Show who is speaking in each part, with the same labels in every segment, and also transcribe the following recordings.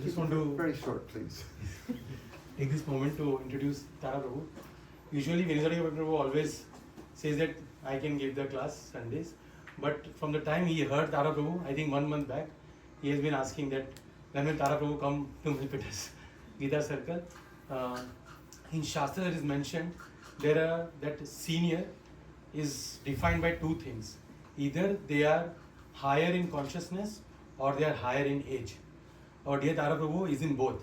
Speaker 1: just want to very short, please. Take this moment to introduce Tara Prabhu. Usually, Vinizari Prabhu always says that I can give the class Sundays, but from the time he heard Tara Prabhu, I think 1 month back, he has been asking that when will Tara Prabhu come to Milpitas Gita Circle. In Shastra, it is mentioned that senior is defined by two things. Either they are higher in consciousness or they are higher in age. Our dear Tara Prabhu is in both,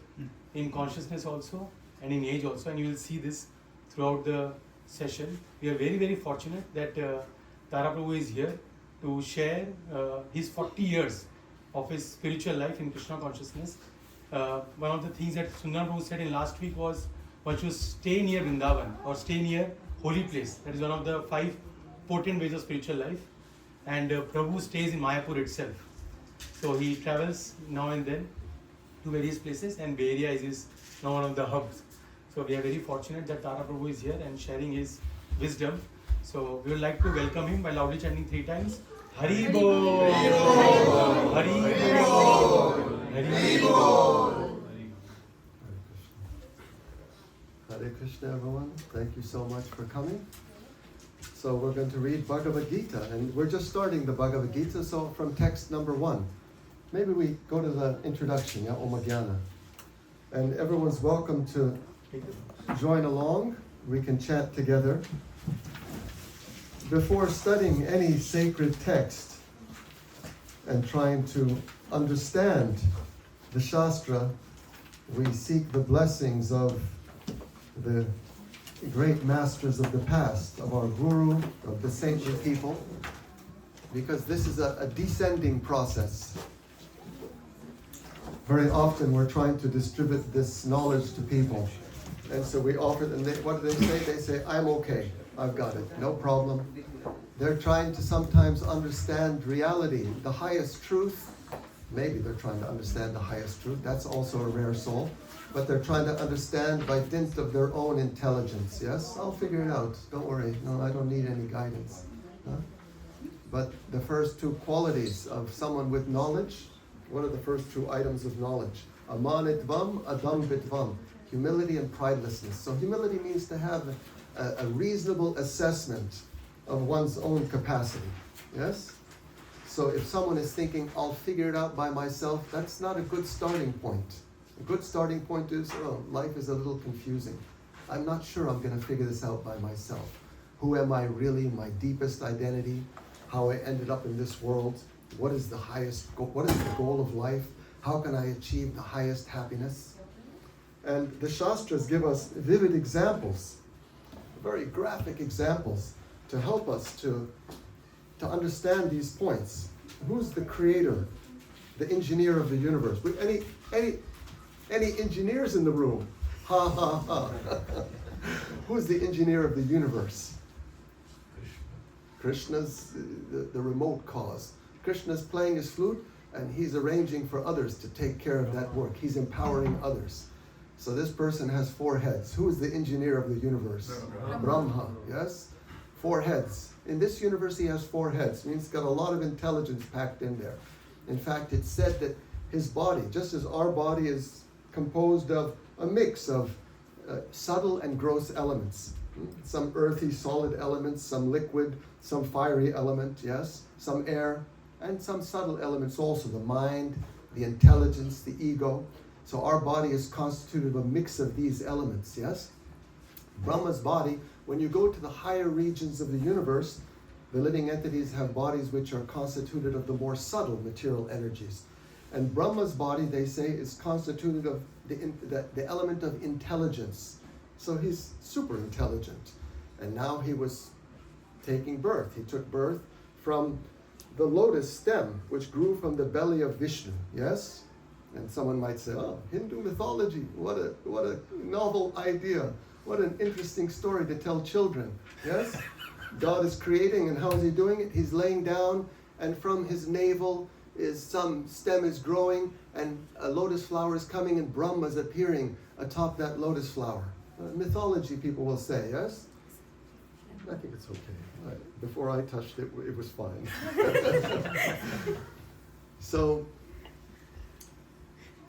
Speaker 1: in consciousness also and in age also, and you will see this throughout the session. We are very, very fortunate that Tara Prabhu is here to share his 40 years of his spiritual life in Krishna consciousness. One of the things that Sundar Prabhu said in last week was one should stay near Vrindavan or stay near holy place. That is one of the 5 potent ways of spiritual life. And Prabhu stays in Mayapur itself. So he travels now and then to various places, and Bay Area is now one of the hubs. So we are very fortunate that Tara Prabhu is here and sharing his wisdom. So we would like to welcome him by loudly chanting 3 times. Hari Bol! Hari Bol! Hari Bol!
Speaker 2: Hare Krishna, everyone. Thank you so much for coming. So we're going to read Bhagavad Gita, and we're just starting the Bhagavad Gita, so from text number 1. Maybe we go to the introduction, Om Jnana. And everyone's welcome to join along. We can chant together. Before studying any sacred text and trying to understand the Shastra, we seek the blessings of the great masters of the past, of our Guru, of the saintly people, because this is a descending process. Very often we're trying to distribute this knowledge to people, and so we offer them, what do they say? They say, I'm okay, I've got it, no problem. They're trying to sometimes understand reality, the highest truth. Maybe they're trying to understand the highest truth, that's also a rare soul. But they're trying to understand by dint of their own intelligence. Yes, I'll figure it out. Don't worry. No, I don't need any guidance. Huh? But the first 2 qualities of someone with knowledge, what are the first 2 items of knowledge? Amanitvam, adambitvam. Humility and pridelessness. So humility means to have a reasonable assessment of one's own capacity. Yes? So if someone is thinking, I'll figure it out by myself, that's not a good starting point. A good starting point is, life is a little confusing. I'm not sure I'm going to figure this out by myself. Who am I really? My deepest identity? How I ended up in this world? What is the highest goal? What is the goal of life? How can I achieve the highest happiness? And the Shastras give us vivid examples, very graphic examples, to help us to understand these points. Who's the creator, the engineer of the universe? Any engineers in the room? Ha ha ha. Who's the engineer of the universe? Krishna's the remote cause. Krishna's playing his flute and he's arranging for others to take care of that work. He's empowering others. So this person has 4 heads. Who is the engineer of the universe? Brahma, yes? 4 heads. In this universe he has 4 heads. It means he's got a lot of intelligence packed in there. In fact, it's said that his body, just as our body is composed of a mix of subtle and gross elements. Some earthy, solid elements, some liquid, some fiery element, yes, some air, and some subtle elements also, the mind, the intelligence, the ego. So our body is constituted of a mix of these elements, yes? Brahma's body, when you go to the higher regions of the universe, the living entities have bodies which are constituted of the more subtle material energies. And Brahma's body, they say, is constituted of the element of intelligence. So he's super intelligent. And now he was taking birth. He took birth from the lotus stem, which grew from the belly of Vishnu. Yes? And someone might say, oh, Hindu mythology, what a novel idea. What an interesting story to tell children. Yes? God is creating, and how is he doing it? He's laying down, and from his navel is some stem is growing, and a lotus flower is coming, and Brahma is appearing atop that lotus flower. Mythology, people will say, yes? I think it's okay. Before I touched it, it was fine. So,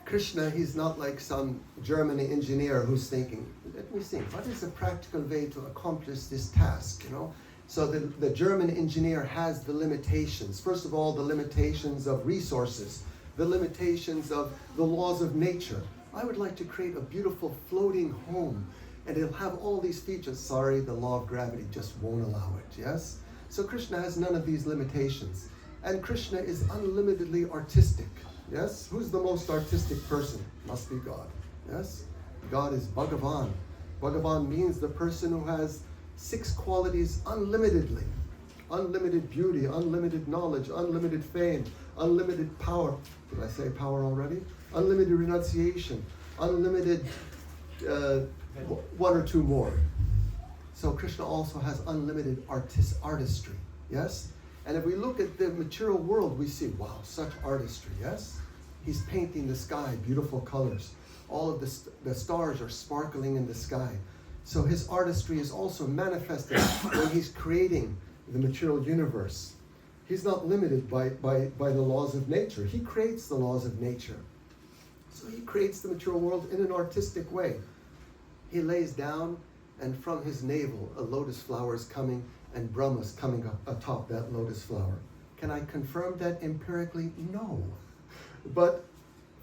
Speaker 2: Krishna, he's not like some German engineer who's thinking, let me think, what is a practical way to accomplish this task, you know? So the German engineer has the limitations. First of all, the limitations of resources, the limitations of the laws of nature. I would like to create a beautiful floating home, and it'll have all these features. Sorry, the law of gravity just won't allow it, yes? So Krishna has none of these limitations. And Krishna is unlimitedly artistic, yes? Who's the most artistic person? Must be God, yes? God is Bhagavan. Bhagavan means the person who has 6 qualities unlimitedly. Unlimited beauty, unlimited knowledge, unlimited fame, unlimited power. Did I say power already? Unlimited renunciation, unlimited one or two more. So Krishna also has unlimited artistry, yes? And if we look at the material world, we see, wow, such artistry, yes? He's painting the sky, beautiful colors. All of the stars are sparkling in the sky. So his artistry is also manifested when he's creating the material universe. He's not limited by the laws of nature. He creates the laws of nature. So he creates the material world in an artistic way. He lays down, and from his navel, a lotus flower is coming, and Brahma's coming up atop that lotus flower. Can I confirm that empirically? No. But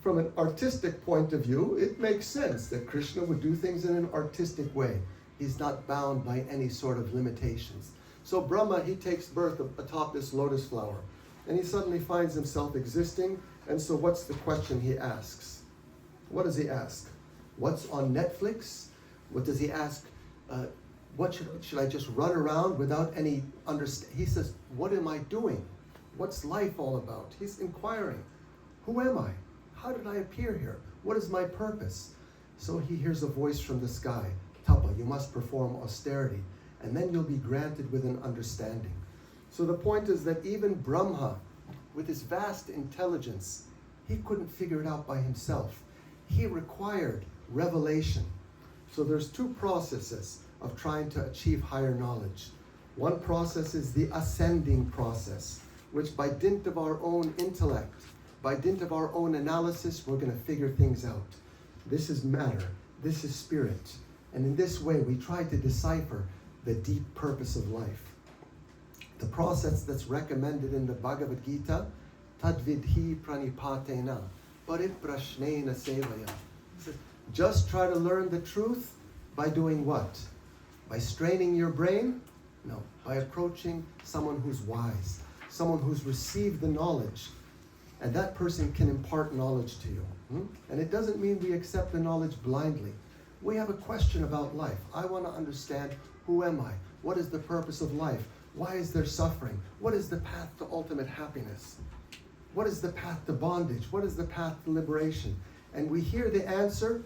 Speaker 2: from an artistic point of view, it makes sense that Krishna would do things in an artistic way. He's not bound by any sort of limitations. So Brahma, he takes birth atop this lotus flower, and he suddenly finds himself existing. And so what's the question he asks? What does he ask? What's on Netflix? What does he ask? What should I just run around without any understanding? He says, what am I doing? What's life all about? He's inquiring. Who am I? How did I appear here? What is my purpose? So he hears a voice from the sky. Tapa, you must perform austerity, and then you'll be granted with an understanding. So the point is that even Brahma, with his vast intelligence, he couldn't figure it out by himself. He required revelation. So there's 2 processes of trying to achieve higher knowledge. One process is the ascending process, which by dint of our own intellect, by dint of our own analysis, we're going to figure things out. This is matter. This is spirit. And in this way, we try to decipher the deep purpose of life. The process that's recommended in the Bhagavad Gita, tadvidhi pranipatena, pariprashnena sevaya. Just try to learn the truth by doing what? By straining your brain? No, by approaching someone who's wise, someone who's received the knowledge, and that person can impart knowledge to you. And it doesn't mean we accept the knowledge blindly. We have a question about life. I want to understand, who am I? What is the purpose of life? Why is there suffering? What is the path to ultimate happiness? What is the path to bondage? What is the path to liberation? And we hear the answer,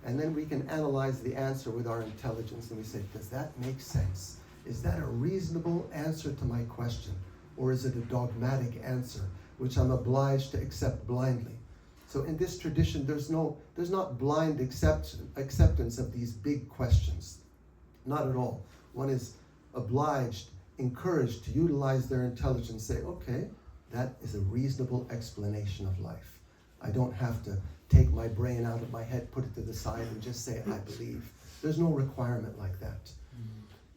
Speaker 2: and then we can analyze the answer with our intelligence, and we say, does that make sense? Is that a reasonable answer to my question? Or is it a dogmatic answer, which I'm obliged to accept blindly? So in this tradition, there's not blind acceptance of these big questions. Not at all. One is obliged, encouraged to utilize their intelligence, say, okay, that is a reasonable explanation of life. I don't have to take my brain out of my head, put it to the side, and just say, I believe. There's no requirement like that.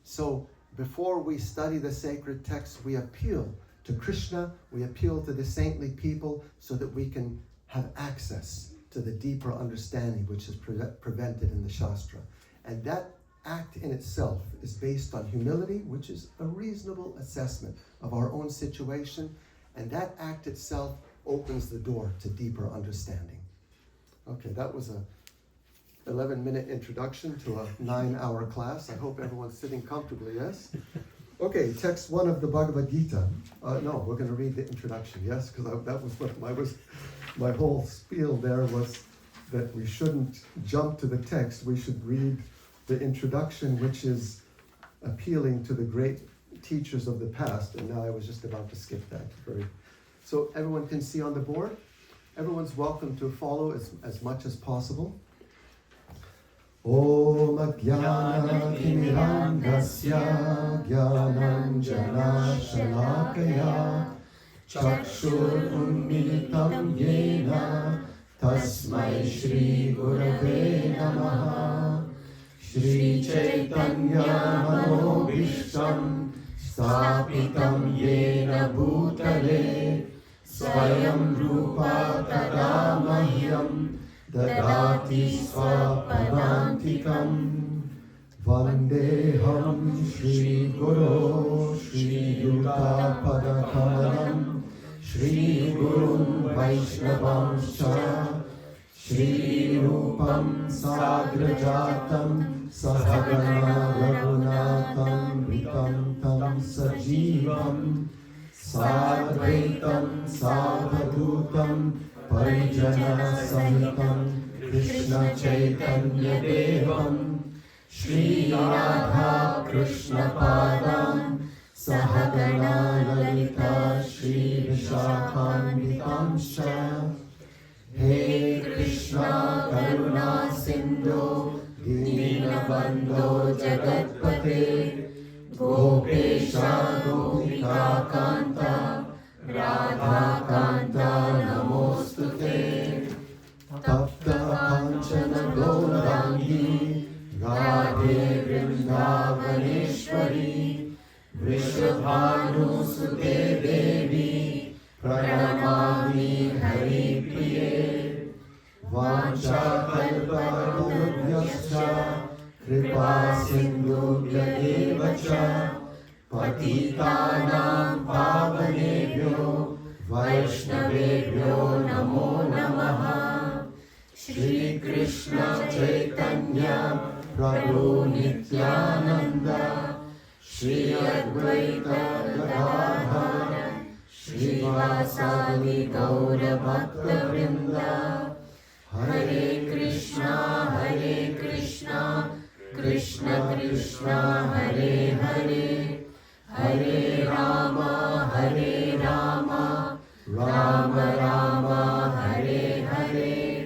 Speaker 2: So before we study the sacred texts, we appeal to Krishna, we appeal to the saintly people so that we can have access to the deeper understanding which is prevented in the Shastra. And that act in itself is based on humility, which is a reasonable assessment of our own situation, and that act itself opens the door to deeper understanding. Okay, that was a 11-minute introduction to a 9-hour class. I hope everyone's sitting comfortably, yes? Okay, text 1 of the Bhagavad Gita. No, we're going to read the introduction, yes? Because that was what my whole spiel there was, that we shouldn't jump to the text. We should read the introduction, which is appealing to the great teachers of the past. And now I was just about to skip that. So everyone can see on the board. Everyone's welcome to follow as much as possible. Om Ajnana Timirandasya Jnananjana Shalakaya Chakshur Unmilitam Yena Tasmai Shri Gurave Namaha. Shri Chaitanya Manobhishtam Sthapitam Yena Bhutale Swayam Rupa Tada Mahyam Dadati Swapadantikam. Vandeham Shri Guru Shri Yuta Padakamalam Shri Gurun Vaishnavam Cha Shri Rupam Sagrajatam Sahagana Raghunatam Vitam Tam Sajivam Sadvaitam Sadhadutam Parijana Sahitam Krishna Chaitanya Devam Shri Radha Krishna Padam Sahagana Lalita Shri Vishakhanvitamsha. He Krishna Karuna Sindhu Dinabandho Jagatpate Gopesha Gopika Kanta Radha Kanta Namostute Tapta Kanchana Gaurangi Radhe Vrindavaneshwari Vrishabhanu Sute Devi Pranamami Hari Priye. Vancha Kalpatarubhyascha Kripa Sindhubhya Evacha Patitanam Pavanebhyo Vaishnavebhyo Namo Namaha. Shri Krishna Chaitanya Prabhu Nityananda Shri Advaita Gadadhara Shri Vasadi Gaura Bhakta Vrinda. Hare Krishna, Krishna Krishna, Hare Hare, Hare Rama, Rama Rama, Hare Hare.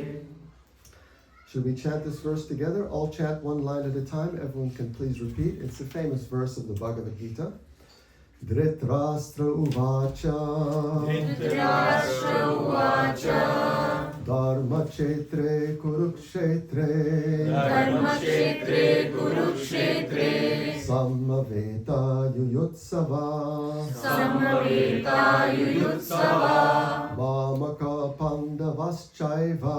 Speaker 2: Should we chant this verse together? All chant one line at a time. Everyone can please repeat. It's a famous verse of the Bhagavad Gita. Dhritarashtra Uvacha Dharma Kshetre Kurukshetre Samaveta Yuyutsava Mamaka Pandavaschaiva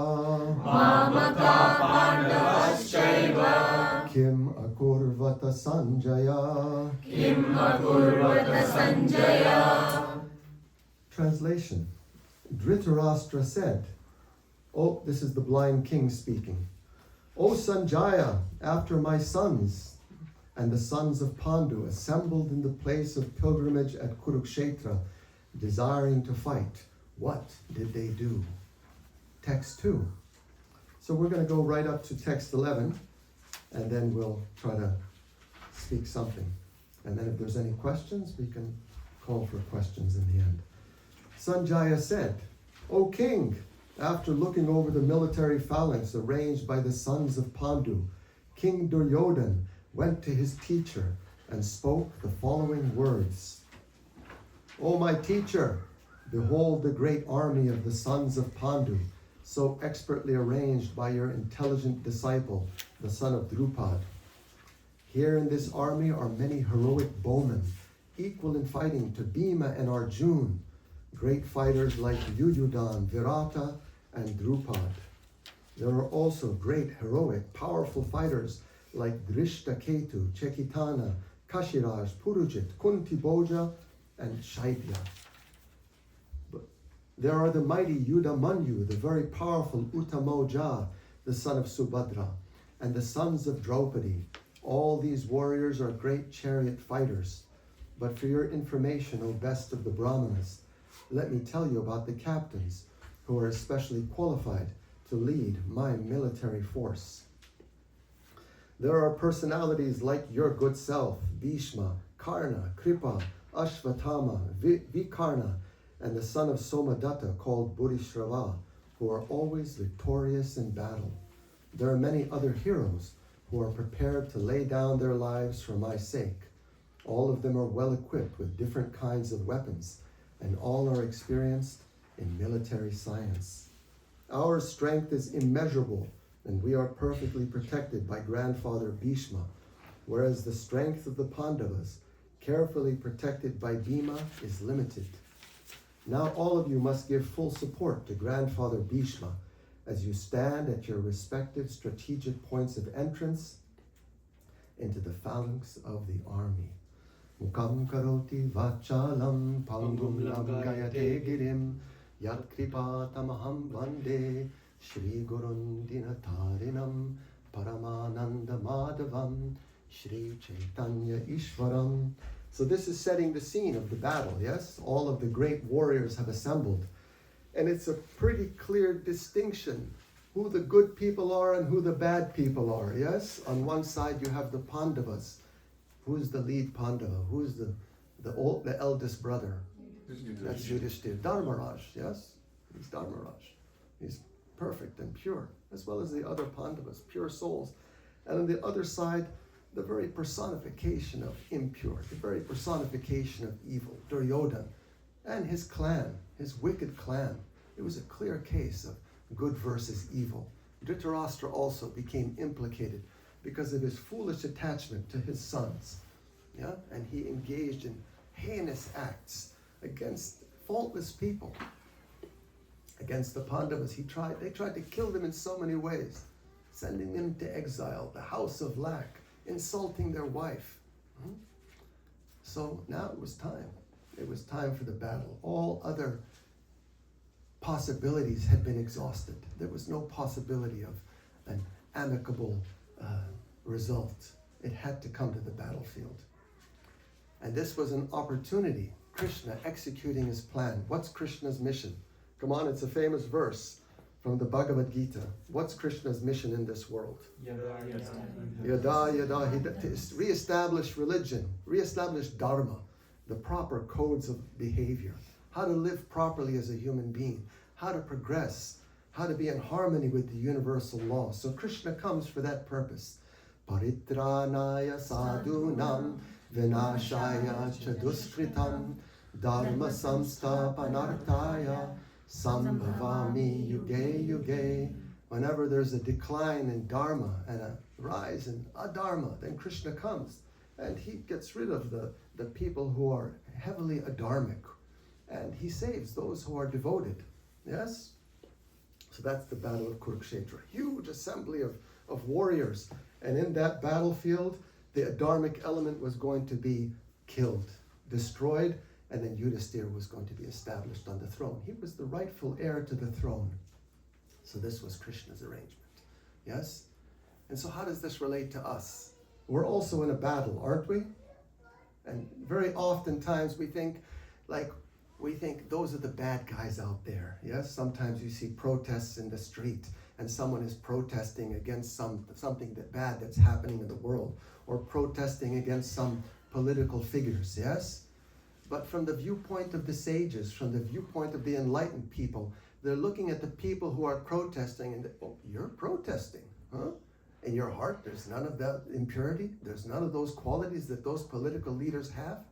Speaker 2: Kim Akurvata Sanjaya. Translation. Dhritarashtra said, oh, this is the blind king speaking. O Sanjaya, after my sons and the sons of Pandu assembled in the place of pilgrimage at Kurukshetra, desiring to fight, what did they do? Text 2. So we're going to go right up to text 11, and then we'll try to speak something. And then if there's any questions, we can call for questions in the end. Sanjaya said, O king, after looking over the military phalanx arranged by the sons of Pandu, King Duryodhan went to his teacher and spoke the following words. O my teacher, behold the great army of the sons of Pandu, so expertly arranged by your intelligent disciple, the son of Drupad. Here in this army are many heroic bowmen, equal in fighting to Bhima and Arjun, great fighters like Yuyudhan, Virata, and Drupad. There are also great, heroic, powerful fighters like Drishtaketu, Chekitana, Kashiraj, Purujit, Kunti Bhoja, and Shaibya. There are the mighty Yudamanyu, the very powerful Uttamoja, the son of Subhadra, and the sons of Draupadi. All these warriors are great chariot fighters. But for your information, O best of the Brahmanas, let me tell you about the captains who are especially qualified to lead my military force. There are personalities like your good self, Bhishma, Karna, Kripa, Ashvatthama, Vikarna, and the son of Somadatta called Bodhishrava, who are always victorious in battle. There are many other heroes who are prepared to lay down their lives for my sake. All of them are well equipped with different kinds of weapons, and all are experienced in military science. Our strength is immeasurable, and we are perfectly protected by grandfather Bhishma, whereas the strength of the Pandavas, carefully protected by Bhima, is limited. Now all of you must give full support to grandfather Bhishma as you stand at your respective strategic points of entrance into the phalanx of the army. Mukam karoti vachalam pangum langayate girim yat kripa tamaham vande Shri Gurun Dinatarinam Paramananda Madhavam Shri Chaitanya Ishwaram. So this is setting the scene of the battle, yes? All of the great warriors have assembled. And it's a pretty clear distinction who the good people are and who the bad people are, yes? On one side you have the Pandavas. Who's the lead Pandava? Who's the eldest brother? That's Yudhishthira. Dharmaraj, yes? He's Dharmaraj. He's perfect and pure, as well as the other Pandavas, pure souls. And on the other side, the very personification of impure, the very personification of evil, Duryodhana, and his clan, his wicked clan. It was a clear case of good versus evil. Dhritarashtra also became implicated because of his foolish attachment to his sons. Yeah? And he engaged in heinous acts against faultless people. Against the Pandavas, they tried to kill them in so many ways, sending them to exile, the house of lack, insulting their wife. So now it was time. It was time for the battle. All other possibilities had been exhausted. There was no possibility of an amicable result. It had to come to the battlefield. And this was an opportunity. Krishna executing his plan. What's Krishna's mission? Come on, it's a famous verse from the Bhagavad Gita. What's Krishna's mission in this world? Yada, yada, to reestablish religion, reestablish dharma, the proper codes of behavior, how to live properly as a human being, how to progress, how to be in harmony with the universal law. So Krishna comes for that purpose. Paritranaya sadhunam vinashaya chaduskritam dharma samstapanartaya sambhavami yuge yuge. Whenever there's a decline in dharma and a rise in adharma, then Krishna comes and he gets rid of the people who are heavily adharmic, and he saves those who are devoted. Yes? So that's the battle of Kurukshetra. Huge assembly of warriors. And in that battlefield, the adharmic element was going to be killed, destroyed, and then Yudhishthira was going to be established on the throne. He was the rightful heir to the throne. So this was Krishna's arrangement. Yes? And so how does this relate to us? We're also in a battle, aren't we? And very oftentimes we think those are the bad guys out there. Yes? Sometimes you see protests in the street and someone is protesting against something bad that's happening in the world, or protesting against some political figures. Yes? But from the viewpoint of the sages, from the viewpoint of the enlightened people, they're looking at the people who are protesting and, oh, you're protesting, huh? In your heart, there's none of that impurity. There's none of those qualities that those political leaders have.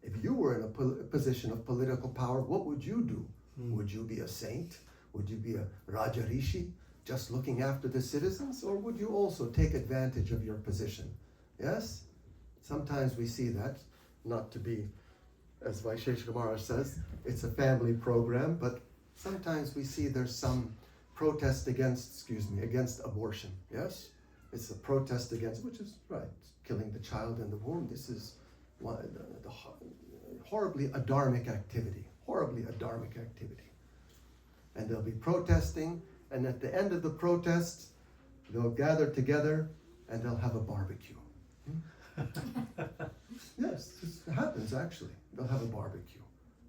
Speaker 2: If you were in a position of political power, what would you do? Would you be a saint? Would you be a Raja Rishi, just looking after the citizens? Or would you also take advantage of your position? Yes? Sometimes we see that, not to be, as Vaishesha Kumara says, it's a family program, but sometimes we see there's some protest against abortion. Yes? It's a protest against, which is right, killing the child in the womb. This is the horribly adharmic activity. And they'll be protesting, and at the end of the protest, they'll gather together and they'll have a barbecue. Yes, this happens actually. They'll have a barbecue.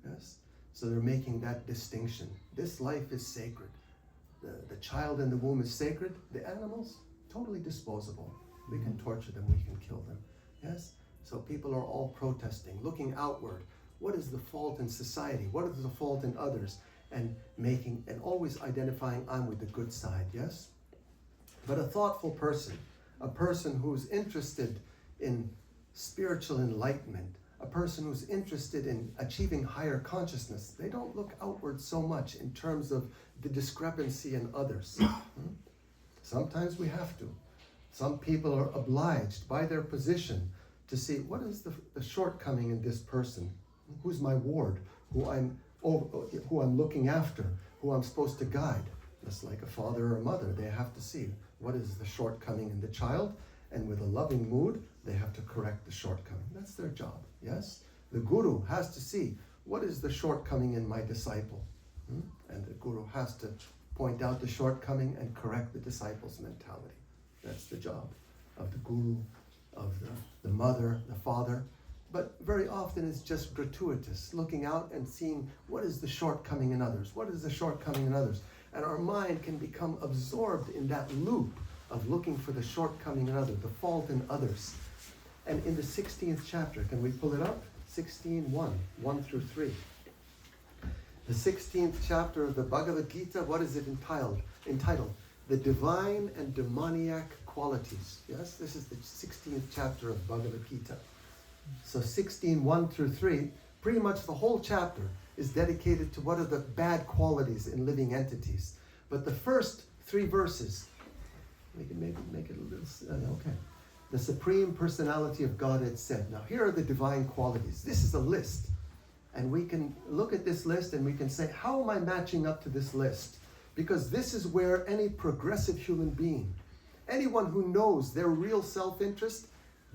Speaker 2: Yes? So they're making that distinction. This life is sacred. The child in the womb is sacred. The animals, totally disposable. We can torture them, we can kill them. Yes? So people are all protesting, looking outward. What is the fault in society? What is the fault in others? And always identifying, I'm with the good side, yes? But a thoughtful person, a person who's interested in spiritual enlightenment, a person who's interested in achieving higher consciousness, they don't look outward so much in terms of the discrepancy in others. Sometimes we have to. Some people are obliged by their position to see what is the shortcoming in this person. Who's my ward? Who I'm looking after? Who I'm supposed to guide? Just like a father or a mother, they have to see what is the shortcoming in the child, and with a loving mood, they have to correct the shortcoming. That's their job, yes? The guru has to see what is the shortcoming in my disciple. And the guru has to point out the shortcoming and correct the disciple's mentality. That's the job of the guru, of the mother, the father. But very often it's just gratuitous, looking out and seeing what is the shortcoming in others, what is the shortcoming in others. And our mind can become absorbed in that loop of looking for the shortcoming in others, the fault in others. And in the 16th chapter, can we pull it up? 16:1, 1 through 3. The 16th chapter of the Bhagavad Gita, what is it entitled? The Divine and Demoniac Qualities. Yes, this is the 16th chapter of Bhagavad Gita. So 16:1 through 3, pretty much the whole chapter is dedicated to what are the bad qualities in living entities. But the first 3 verses, we can maybe make it a little, okay. The Supreme Personality of Godhead said. Now here are the divine qualities. This is a list. And we can look at this list and we can say, how am I matching up to this list? Because this is where any progressive human being, anyone who knows their real self-interest,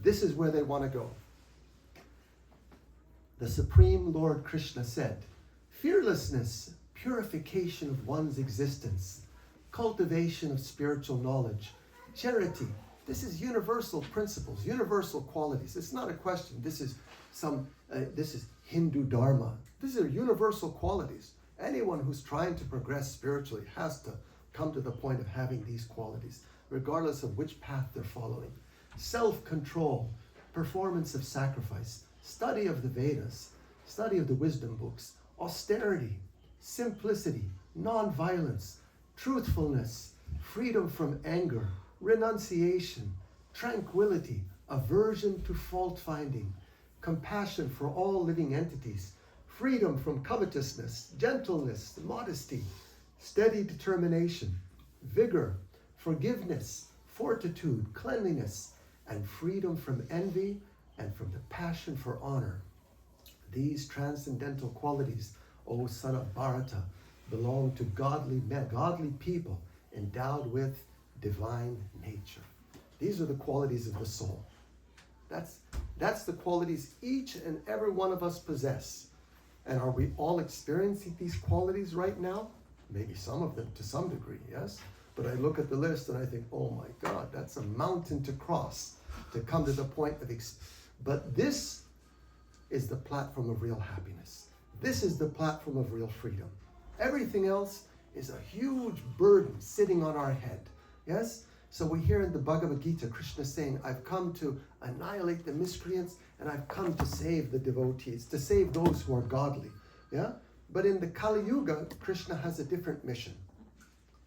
Speaker 2: this is where they want to go. The Supreme Lord Krishna said, fearlessness, purification of one's existence, cultivation of spiritual knowledge, charity. This is universal principles, universal qualities. It's not a question. This is Hindu Dharma. These are universal qualities. Anyone who's trying to progress spiritually has to come to the point of having these qualities, regardless of which path they're following. Self-control, performance of sacrifice, study of the Vedas, study of the wisdom books, austerity, simplicity, non-violence, truthfulness, freedom from anger, renunciation, tranquility, aversion to fault-finding, compassion for all living entities, freedom from covetousness, gentleness, modesty, steady determination, vigor, forgiveness, fortitude, cleanliness, and freedom from envy and from the passion for honor. These transcendental qualities, O son of Bharata, belong to godly men, godly people endowed with divine nature. These are the qualities of the soul. That's the qualities each and every one of us possess. And are we all experiencing these qualities right now? Maybe some of them to some degree, yes? But I look at the list and I think, oh my God, that's a mountain to cross to come to the point of but this is the platform of real happiness. This is the platform of real freedom. Everything else is a huge burden sitting on our head. Yes? So we hear in the Bhagavad Gita, Krishna saying, I've come to annihilate the miscreants and I've come to save the devotees, to save those who are godly. Yeah? But in the Kali Yuga, Krishna has a different mission.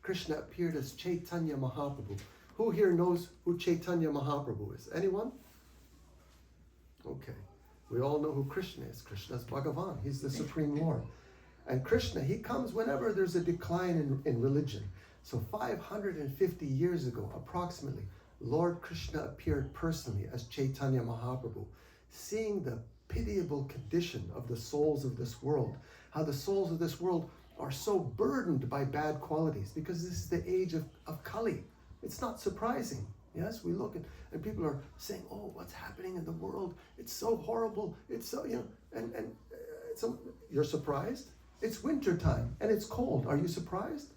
Speaker 2: Krishna appeared as Chaitanya Mahaprabhu. Who here knows who Chaitanya Mahaprabhu is? Anyone? Okay. We all know who Krishna is. Krishna is Bhagavan. He's the Supreme Lord. And Krishna, he comes whenever there's a decline in religion. So 550 years ago, approximately, Lord Krishna appeared personally as Chaitanya Mahaprabhu, seeing the pitiable condition of the souls of this world, how the souls of this world are so burdened by bad qualities, because this is the age of Kali. It's not surprising. Yes, we look and people are saying, oh, what's happening in the world? It's so horrible. It's so, so you're surprised? It's winter time and it's cold. Are you surprised?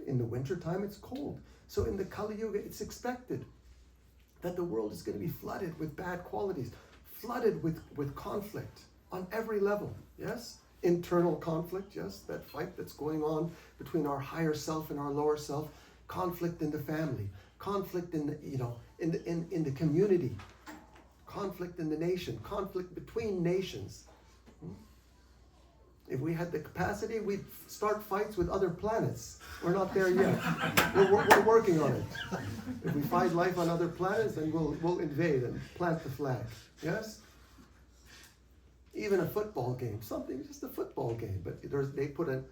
Speaker 2: In the winter time, it's cold. So in the Kali Yuga, it's expected that the world is going to be flooded with bad qualities, flooded with conflict on every level. Yes? Internal conflict, yes, that fight that's going on between our higher self and our lower self, conflict in the family, conflict in the community, conflict in the nation, conflict between nations. If we had the capacity, we'd start fights with other planets. We're not there yet. We're working on it. If we find life on other planets, then we'll invade and plant the flag. Yes? Even a football game, something, just a football game, but they put an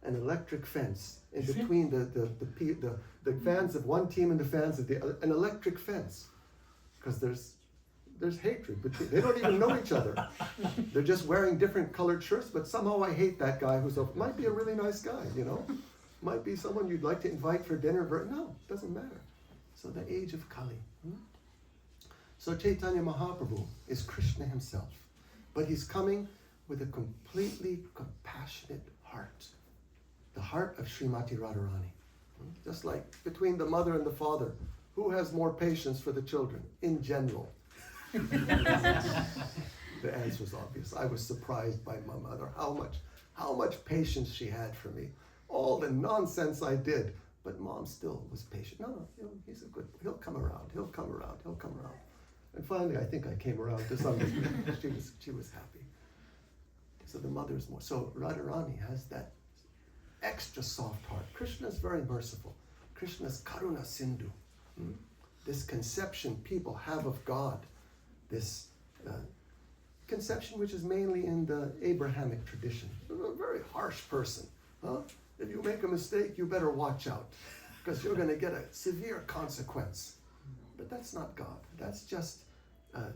Speaker 2: electric fence in between the fans of one team and the fans of the other, an electric fence, because there's hatred between, they don't even know each other. They're just wearing different colored shirts, but somehow I hate that guy might be a really nice guy, might be someone you'd like to invite for dinner. No, doesn't matter. So the age of Kali. So Chaitanya Mahaprabhu is Krishna himself, but he's coming with a completely compassionate heart, the heart of Srimati Radharani. Just like between the mother and the father, who has more patience for the children in general? The answer is obvious. I was surprised by my mother, how much patience she had for me. All the nonsense I did, but Mom still was patient. No, he'll come around. And finally, I think I came around to some degree. She was happy. So the mother's more. So Radharani has that extra soft heart. Krishna is very merciful. Krishna's Karuna Sindhu. This conception people have of God, this conception which is mainly in the Abrahamic tradition. A very harsh person. If you make a mistake, you better watch out, because you're going to get a severe consequence. But that's not God. That's just a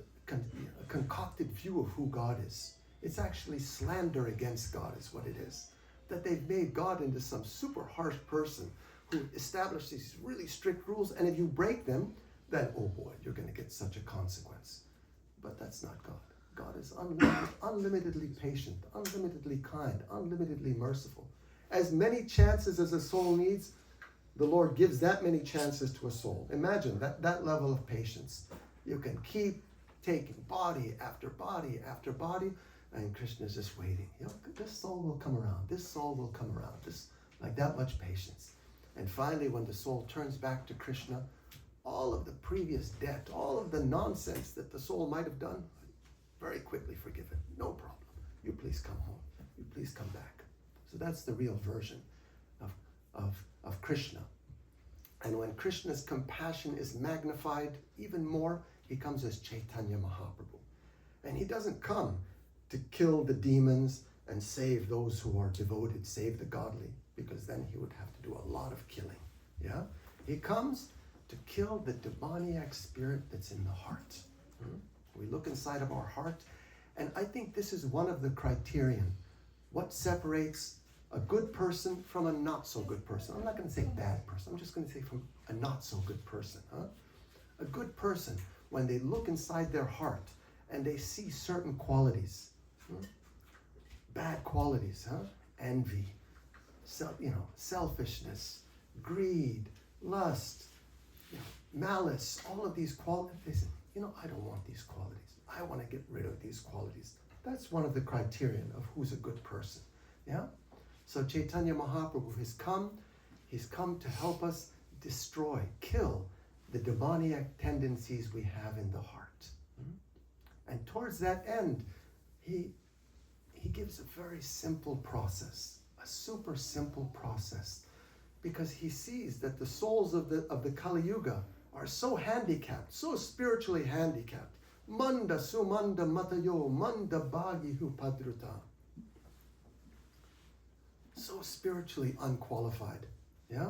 Speaker 2: concocted view of who God is. It's actually slander against God is what it is. That they've made God into some super harsh person who established these really strict rules, and if you break them, then, oh boy, you're going to get such a consequence. But that's not God. God is unlimitedly patient, unlimitedly kind, unlimitedly merciful. As many chances as a soul needs, the Lord gives that many chances to a soul. Imagine that level of patience. You can keep taking body after body after body, and Krishna is just waiting. This soul will come around. This soul will come around. Like that much patience. And finally, when the soul turns back to Krishna, all of the previous debt, all of the nonsense that the soul might have done, very quickly forgiven. No problem. You please come home. You please come back. So that's the real version of Krishna. And when Krishna's compassion is magnified even more, he comes as Chaitanya Mahaprabhu. And he doesn't come to kill the demons and save those who are devoted, save the godly, because then he would have to do a lot of killing. Yeah? He comes to kill the demoniac spirit that's in the heart. We look inside of our heart, and I think this is one of the criterion. What separates a good person from a not so good person? I'm not going to say bad person. I'm just going to say from a not so good person. A good person, when they look inside their heart and they see certain qualities, bad qualities, envy, selfishness, greed, lust, malice, all of these qualities. They say, I don't want these qualities. I want to get rid of these qualities. That's one of the criterion of who's a good person. Yeah? So Chaitanya Mahaprabhu has come. He's come to help us destroy, kill the demoniac tendencies we have in the heart. And towards that end, he gives a very simple process, a super simple process, because he sees that the souls of the Kali Yuga are so handicapped, so spiritually handicapped. Manda sumanda matayo, manda bhagihu padruta. So spiritually unqualified. Yeah?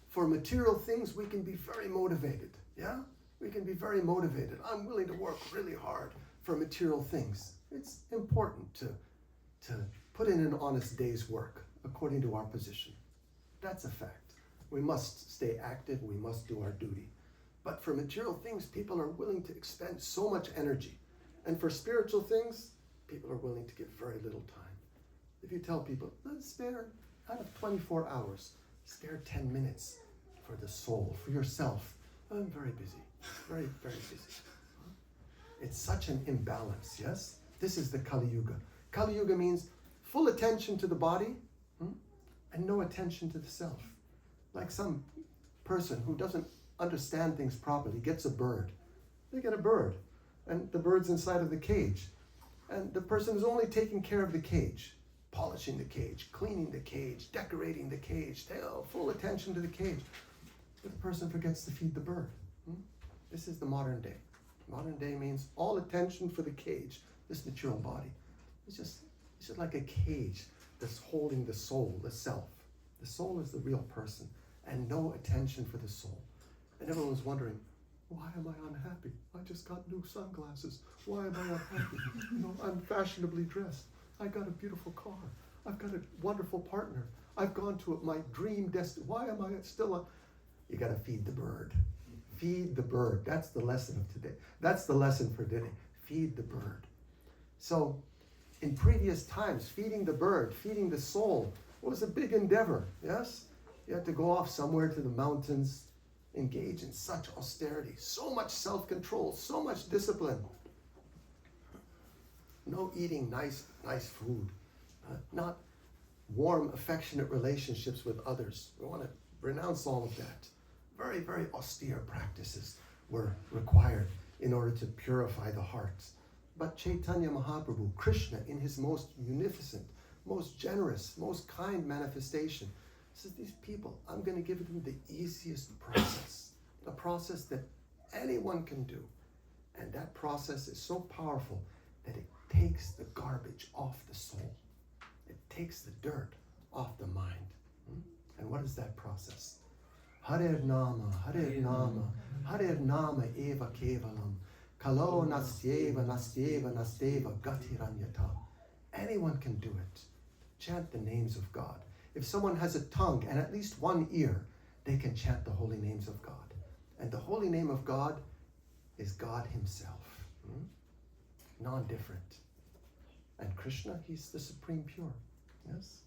Speaker 2: For material things, we can be very motivated. Yeah? We can be very motivated. I'm willing to work really hard for material things. It's important to put in an honest day's work according to our position. That's a fact. We must stay active. We must do our duty. But for material things, people are willing to expend so much energy. And for spiritual things, people are willing to give very little time. If you tell people, let's spare, out of 24 hours, spare 10 minutes for the soul, for yourself. I'm very busy. Very, very busy. It's such an imbalance, yes? This is the Kali Yuga. Kali Yuga means full attention to the body and no attention to the self. Like some person who doesn't understand things properly gets a bird. They get a bird, and the bird's inside of the cage. And the person is only taking care of the cage, polishing the cage, cleaning the cage, decorating the cage, full attention to the cage. But the person forgets to feed the bird. This is the modern day. Modern day means all attention for the cage. this material body. It's just like a cage that's holding the soul, the self. The soul is the real person, and no attention for the soul. And everyone's wondering, why am I unhappy? I just got new sunglasses. Why am I unhappy? I'm fashionably dressed. I got a beautiful car. I've got a wonderful partner. I've gone to my dream destination. Why am I still You got to feed the bird. Feed the bird. That's the lesson of today. That's the lesson for today. Feed the bird. So, in previous times, feeding the bird, feeding the soul was a big endeavor, yes? You had to go off somewhere to the mountains, engage in such austerity, so much self-control, so much discipline. No eating nice food, not warm, affectionate relationships with others. We want to renounce all of that. Very, very austere practices were required in order to purify the hearts. But Chaitanya Mahaprabhu, Krishna, in his most munificent, most generous, most kind manifestation, says, these people, I'm going to give them the easiest process, a process that anyone can do. And that process is so powerful that it takes the garbage off the soul. It takes the dirt off the mind. And what is that process? Hare Nama, Hare Nama, Hare Nama eva kevalam, kalo nastyeva, nastyeva, nastyeva, gatiranyata. Anyone can do it. Chant the names of God. If someone has a tongue and at least one ear, they can chant the holy names of God. And the holy name of God is God himself. Non-different. And Krishna, he's the supreme pure. Yes?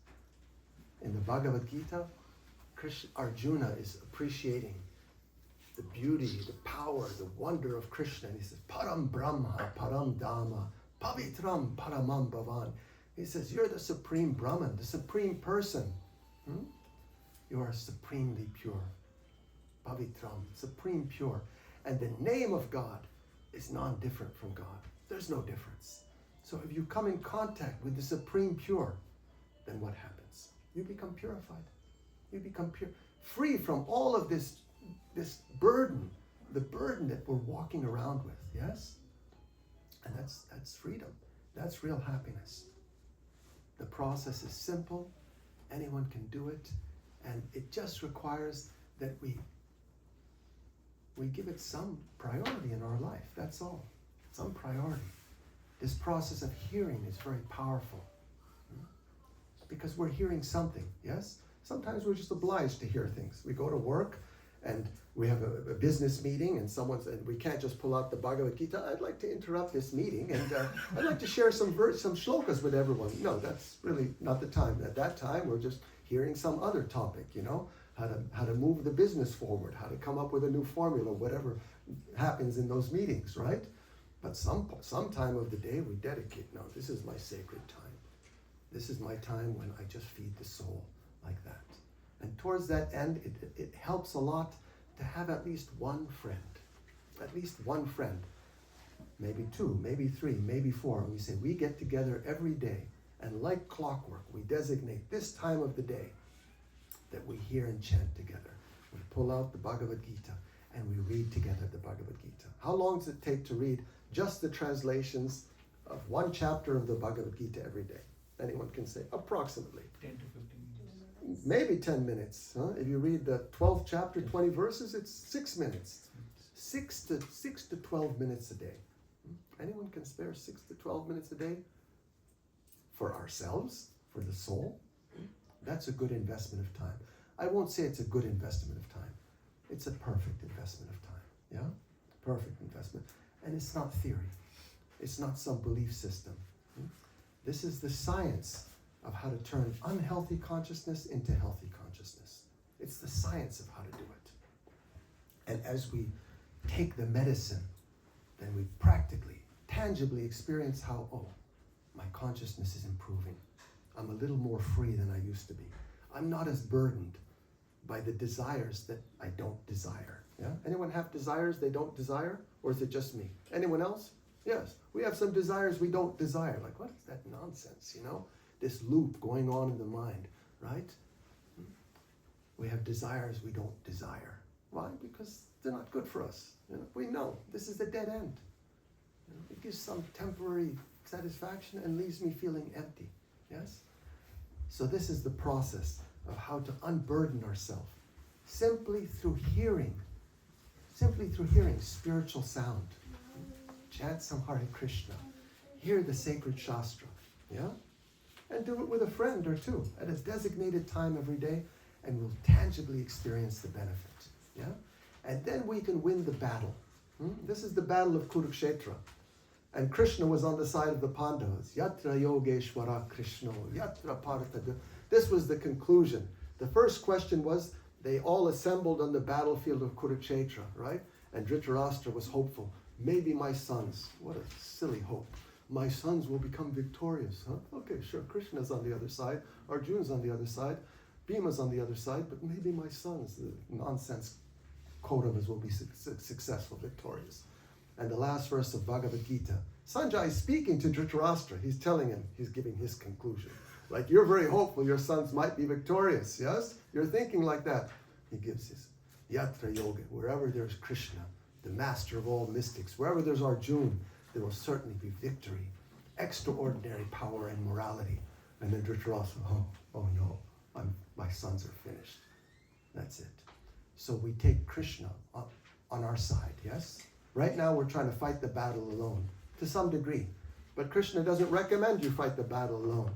Speaker 2: In the Bhagavad Gita, Arjuna is appreciating the beauty, the power, the wonder of Krishna. And he says, Param Brahma, Param Dhamma, Pavitram Paramam Bhavan. He says, you're the supreme Brahman, the supreme person. You are supremely pure. Pavitram, supreme pure. And the name of God is non-different from God. There's no difference. So if you come in contact with the supreme pure, then what happens? You become purified. You become pure, free from all of this burden, the burden that we're walking around with, yes? And that's freedom. That's real happiness. The process is simple. Anyone can do it. And it just requires that we give it some priority in our life. That's all. Some priority. This process of hearing is very powerful. Because we're hearing something, yes? Sometimes we're just obliged to hear things. We go to work and we have a business meeting and someone said, we can't just pull out the Bhagavad Gita. I'd like to interrupt this meeting and I'd like to share some shlokas with everyone. No, that's really not the time. At that time, we're just hearing some other topic, how to move the business forward, how to come up with a new formula, whatever happens in those meetings, right? But some time of the day we dedicate, no, this is my sacred time. This is my time when I just feed the soul like that. And towards that end, it helps a lot to have at least one friend. At least one friend. Maybe two, maybe three, maybe four. And we say, we get together every day. And like clockwork, we designate this time of the day that we hear and chant together. We pull out the Bhagavad Gita and we read together the Bhagavad Gita. How long does it take to read just the translations of one chapter of the Bhagavad Gita every day? Anyone can say approximately
Speaker 3: 10 to 15 minutes.
Speaker 2: Maybe 10 minutes. If you read the 12th chapter, 20 verses, it's 6 minutes. 6 to 12 minutes a day. Anyone can spare 6 to 12 minutes a day for ourselves, for the soul? That's a good investment of time. I won't say it's a good investment of time. It's a perfect investment of time. Yeah? Perfect investment. And it's not theory. It's not some belief system. This is the science of how to turn unhealthy consciousness into healthy consciousness. It's the science of how to do it. And as we take the medicine, then we practically, tangibly experience how, my consciousness is improving. I'm a little more free than I used to be. I'm not as burdened by the desires that I don't desire. Yeah? Anyone have desires they don't desire? Or is it just me? Anyone else? Yes, we have some desires we don't desire. Like, what is that nonsense, This loop going on in the mind, right? We have desires we don't desire. Why? Because they're not good for us. We know this is the dead end. It gives some temporary satisfaction and leaves me feeling empty. Yes? So this is the process of how to unburden ourselves. Simply through hearing spiritual sound. Chant some Hare Krishna. Hear the sacred Shastra. Yeah? And do it with a friend or two at a designated time every day, and we'll tangibly experience the benefit. Yeah? And then we can win the battle. This is the battle of Kurukshetra. And Krishna was on the side of the Pandavas. Yatra Yogeshwara Krishna, Yatra Partha. This was the conclusion. The first question was, they all assembled on the battlefield of Kurukshetra, right? And Dhritarashtra was hopeful. Maybe my sons, what a silly hope. My sons will become victorious. Huh? Okay, sure, Krishna's on the other side, Arjuna's on the other side, Bhima's on the other side, but maybe my sons, the nonsense Kauravas, will be successful, victorious. And the last verse of Bhagavad Gita, Sanjay is speaking to Dhritarashtra. He's telling him, he's giving his conclusion. Like, you're very hopeful your sons might be victorious, yes? You're thinking like that. He gives his Yatra Yoga, wherever there's Krishna, the master of all mystics, wherever there's Arjuna, there will certainly be victory, extraordinary power and morality. And then Dhritarashtra, oh no, my sons are finished. That's it. So we take Krishna on our side, yes? Right now we're trying to fight the battle alone, to some degree. But Krishna doesn't recommend you fight the battle alone.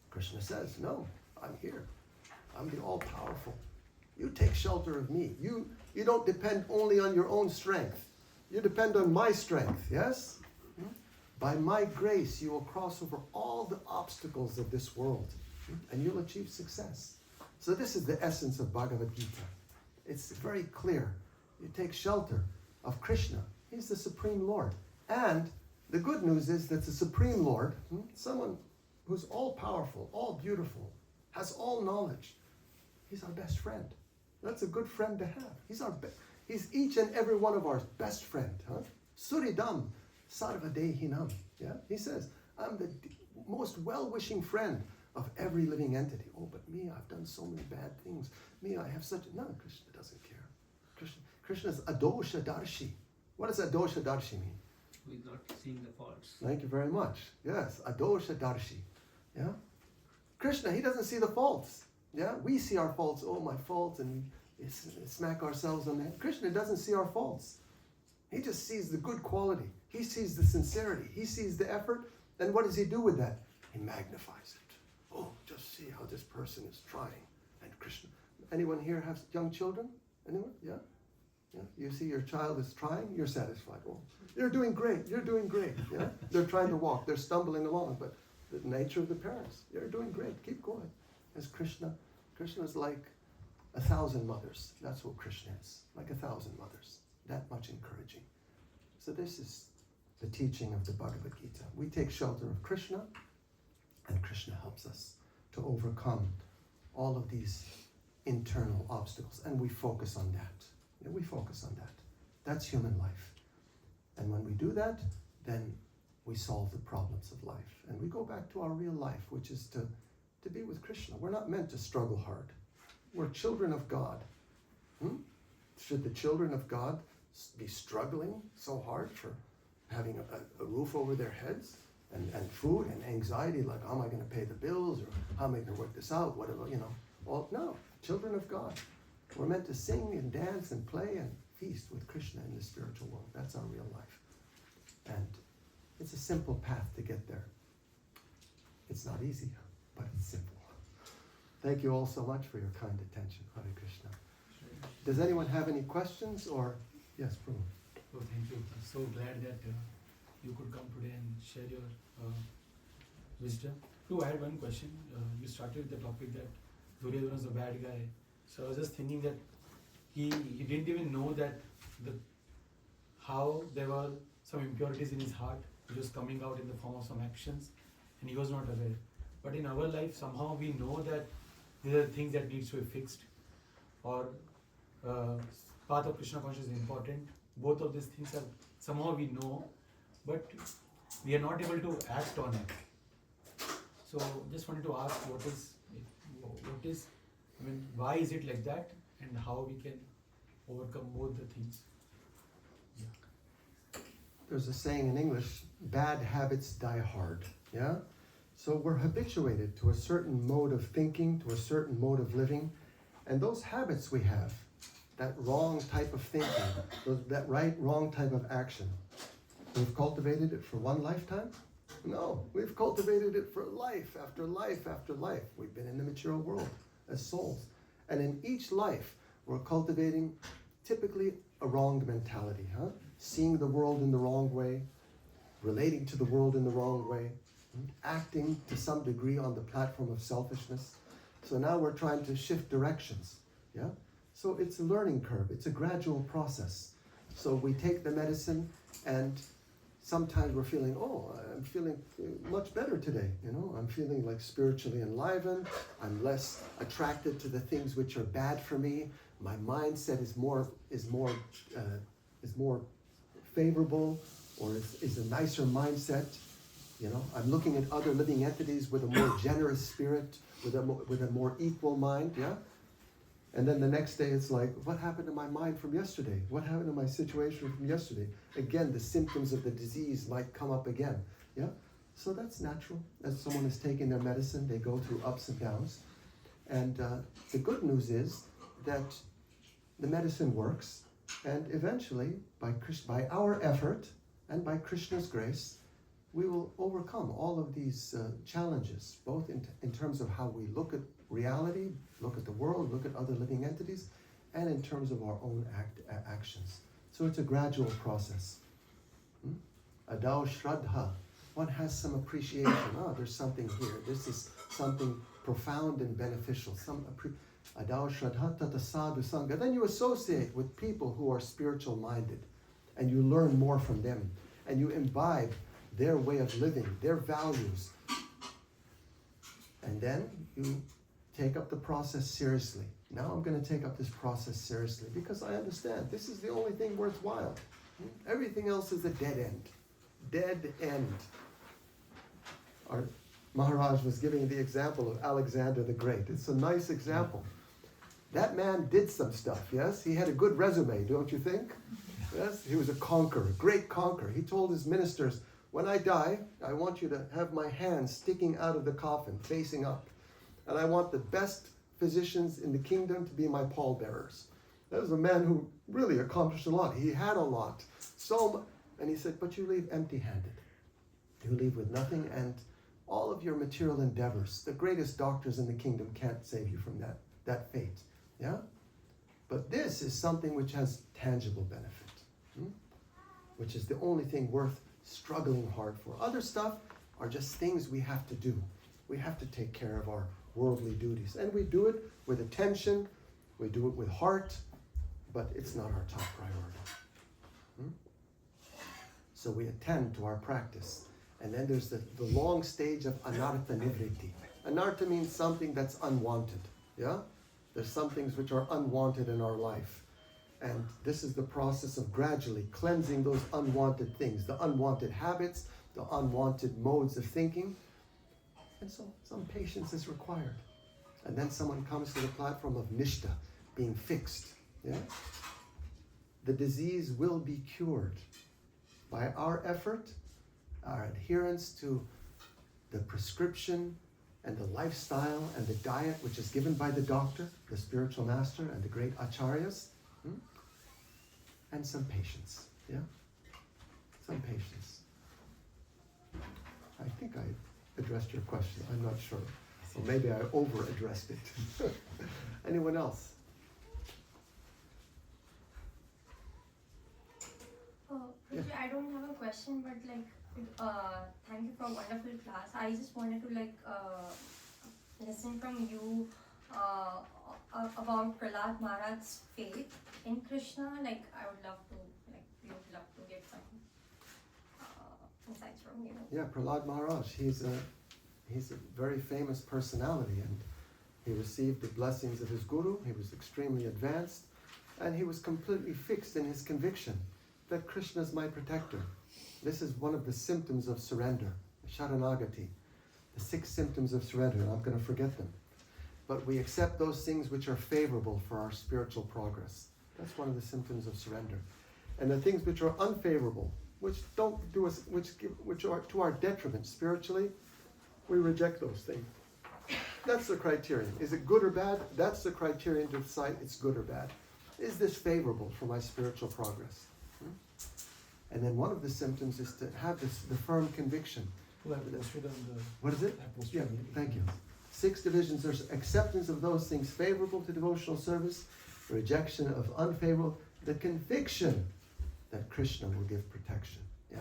Speaker 2: Krishna says, no, I'm here. I'm the all-powerful. You take shelter of me. You don't depend only on your own strength. You depend on my strength, yes? By my grace, you will cross over all the obstacles of this world, and you'll achieve success. So this is the essence of Bhagavad Gita. It's very clear. You take shelter of Krishna. He's the Supreme Lord. And the good news is that the Supreme Lord, someone who's all-powerful, all beautiful, has all knowledge, he's our best friend. That's a good friend to have. He's each and every one of our best friend. Suridam sarvadehinam. Yeah? He says, I'm the most well-wishing friend of every living entity. Oh, but me, I've done so many bad things. Me, I have such... No, Krishna doesn't care. Krishna's adosha darshi. What does adosha darshi mean?
Speaker 3: We're not seeing the faults.
Speaker 2: Thank you very much. Yes, adosha darshi. Yeah? Krishna, he doesn't see the faults. Yeah? We see our faults. Oh, my faults, and we smack ourselves on the head. Krishna doesn't see our faults. He just sees the good quality. He sees the sincerity. He sees the effort. And what does he do with that? He magnifies it. Oh, just see how this person is trying. And Krishna. Anyone here have young children? Anyone? Yeah? Yeah? You see your child is trying, you're satisfied. Well, you're doing great. You're doing great. Yeah? They're trying to walk. They're stumbling along. But the nature of the parents, you're doing great. Keep going. As Krishna is like 1,000 mothers. That's what Krishna is. Like 1,000 mothers. That much encouraging. So this is the teaching of the Bhagavad Gita. We take shelter of Krishna, and Krishna helps us to overcome all of these internal obstacles. And we focus on that. Yeah, we focus on that. That's human life. And when we do that, then we solve the problems of life. And we go back to our real life, which is to be with Krishna. We're not meant to struggle hard. We're children of God. Should the children of God be struggling so hard for having a roof over their heads and food and anxiety, like, how am I going to pay the bills, or how am I going to work this out, whatever, Well, no, children of God. We're meant to sing and dance and play and feast with Krishna in the spiritual world. That's our real life. And it's a simple path to get there. It's not easy, but it's simple. Thank you all so much for your kind attention. Hare Krishna. Does anyone have any questions or... Yes, Prabhu.
Speaker 1: Oh, thank you. I'm so glad that you could come today and share your wisdom. Prabhu, I had one question. You started the topic that Duryodhana was a bad guy. So I was just thinking that he didn't even know that how there were some impurities in his heart, which was coming out in the form of some actions, and he was not aware. But in our life, somehow we know that these are things that needs to be fixed, or path of Krishna consciousness is important. Both of these things are somehow we know, but we are not able to act on it. So just wanted to ask, why is it like that, and how we can overcome both the things? Yeah.
Speaker 2: there's a saying in English, bad habits die hard. Yeah? So we're habituated to a certain mode of thinking, to a certain mode of living. And those habits we have, that wrong type of thinking, that wrong type of action, we've cultivated it for one lifetime? No, we've cultivated it for life after life after life. We've been in the material world as souls. And in each life, we're cultivating typically a wrong mentality, seeing the world in the wrong way, relating to the world in the wrong way, acting to some degree on the platform of selfishness. So now we're trying to shift directions. Yeah? So it's a learning curve. It's a gradual process. So we take the medicine, and sometimes we're feeling, oh, I'm feeling much better today. I'm feeling like spiritually enlivened. I'm less attracted to the things which are bad for me. My mindset is more favorable, or is a nicer mindset. I'm looking at other living entities with a more generous spirit, with a more equal mind. Yeah. And then the next day it's like, what happened to my mind from yesterday? What happened to my situation from yesterday? Again, the symptoms of the disease might come up again. Yeah? So that's natural. As someone is taking their medicine, they go through ups and downs. And the good news is that the medicine works, and eventually, by our effort and by Krishna's grace, we will overcome all of these challenges, both in terms of how we look at reality, look at the world, look at other living entities, and in terms of our own actions. So it's a gradual process. Adao Shraddha. One has some appreciation. Oh, there's something here. This is something profound and beneficial. Adao Shraddha Tata Sadhu Sangha. Then you associate with people who are spiritual minded, and you learn more from them, and you imbibe their way of living, their values. And then you take up the process seriously. Now I'm going to take up this process seriously because I understand this is the only thing worthwhile. Everything else is a dead end. Dead end. Our Maharaj was giving the example of Alexander the Great. It's a nice example. That man did some stuff, yes? He had a good resume, don't you think? Yes? He was a conqueror, great conqueror. He told his ministers, when I die, I want you to have my hands sticking out of the coffin, facing up. And I want the best physicians in the kingdom to be my pallbearers. That was a man who really accomplished a lot. He had a lot. And he said, but you leave empty-handed. You leave with nothing, and all of your material endeavors, the greatest doctors in the kingdom can't save you from that fate. Yeah? But this is something which has tangible benefit, which is the only thing worth struggling hard for. Other stuff are just things we have to do. We have to take care of our worldly duties. And we do it with attention, we do it with heart, but it's not our top priority. So we attend to our practice. And then there's the long stage of anartha nivriti. Anartha means something that's unwanted. Yeah? There's some things which are unwanted in our life. And this is the process of gradually cleansing those unwanted things, the unwanted habits, the unwanted modes of thinking. And so some patience is required. And then someone comes to the platform of nishta, being fixed. Yeah? The disease will be cured by our effort, our adherence to the prescription and the lifestyle and the diet which is given by the doctor, the spiritual master, and the great acharyas. And some patience. Yeah? Some patience. I think I addressed your question. I'm not sure. Or maybe I over-addressed it. Anyone else?
Speaker 4: Prabhu, I don't have a question, but thank you for a wonderful class. I just wanted to listen from you about Prahlad Maharaj's faith in Krishna. I would love to, we would love to get some insights from you.
Speaker 2: Yeah, Prahlad Maharaj, he's a very famous personality, and he received the blessings of his guru. He was extremely advanced, and he was completely fixed in his conviction that Krishna is my protector. This is one of the symptoms of surrender, Sharanagati, the 6 symptoms of surrender. I'm going to forget them. But we accept those things which are favorable for our spiritual progress. That's one of the symptoms of surrender. And the things which are unfavorable, which don't do us, which are to our detriment spiritually, we reject those things. That's the criterion. Is it good or bad? That's the criterion to decide it's good or bad. Is this favorable for my spiritual progress? And then one of the symptoms is to have the firm conviction. What is it? Yeah, thank you. 6 divisions. There's acceptance of those things favorable to devotional service, rejection of unfavorable, the conviction that Krishna will give protection. Yeah?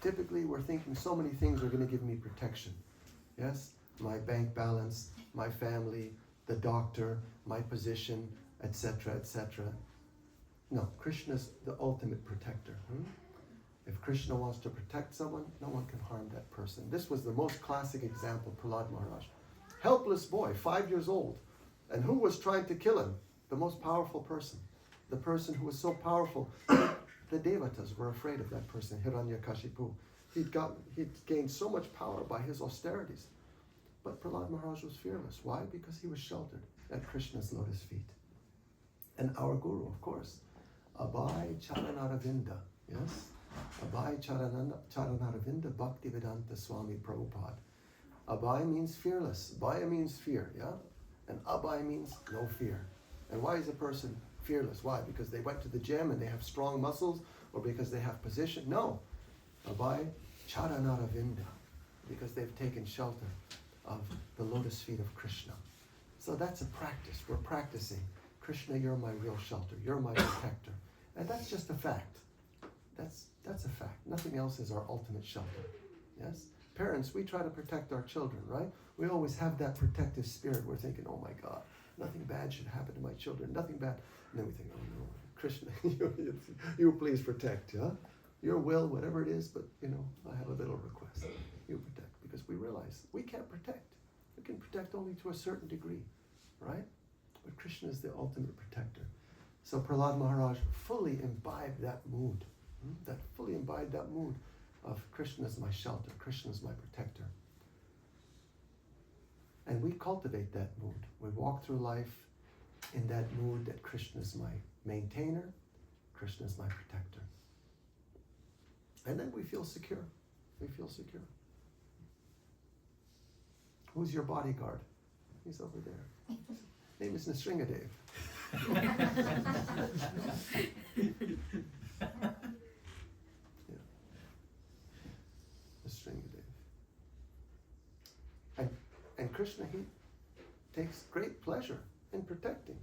Speaker 2: Typically, we're thinking so many things are going to give me protection. Yes? My bank balance, my family, the doctor, my position, etc., etc. No, Krishna's the ultimate protector. If Krishna wants to protect someone, no one can harm that person. This was the most classic example, Prahlad Maharaj. Helpless boy, 5 years old. And who was trying to kill him? The most powerful person. The person who was so powerful that the Devatas were afraid of that person, Hiranyakashipu. He'd gained so much power by his austerities. But Prahlad Maharaj was fearless. Why? Because he was sheltered at Krishna's lotus feet. And our Guru, of course, Abhay Charanaravinda, yes? Abhay Charanaravinda Bhaktivedanta Swami Prabhupada. Abhay means fearless. Abhaya means fear, yeah? And Abhay means no fear. And why is a person fearless? Why? Because they went to the gym and they have strong muscles, or because they have position? No. Abhay Charanaravinda, because they've taken shelter of the lotus feet of Krishna. So that's a practice. We're practicing. Krishna, you're my real shelter. You're my protector. And that's just a fact. That's a fact. Nothing else is our ultimate shelter. Yes? Parents, we try to protect our children, right? We always have that protective spirit. We're thinking, oh my God, nothing bad should happen to my children. Nothing bad. And then we think, oh no, Krishna, you please protect, yeah? Your will, whatever it is, but I have a little request. You protect. Because we realize we can't protect. We can protect only to a certain degree, right? But Krishna is the ultimate protector. So Prahlad Maharaj fully imbibed that mood. Fully imbibed that mood of Krishna is my shelter, Krishna is my protector. And we cultivate that mood. We walk through life in that mood that Krishna is my maintainer, Krishna is my protector. And then we feel secure. We feel secure. Who's your bodyguard? He's over there. His name is Nrsingadev. Nrsingadev. And Krishna, he takes great pleasure in protecting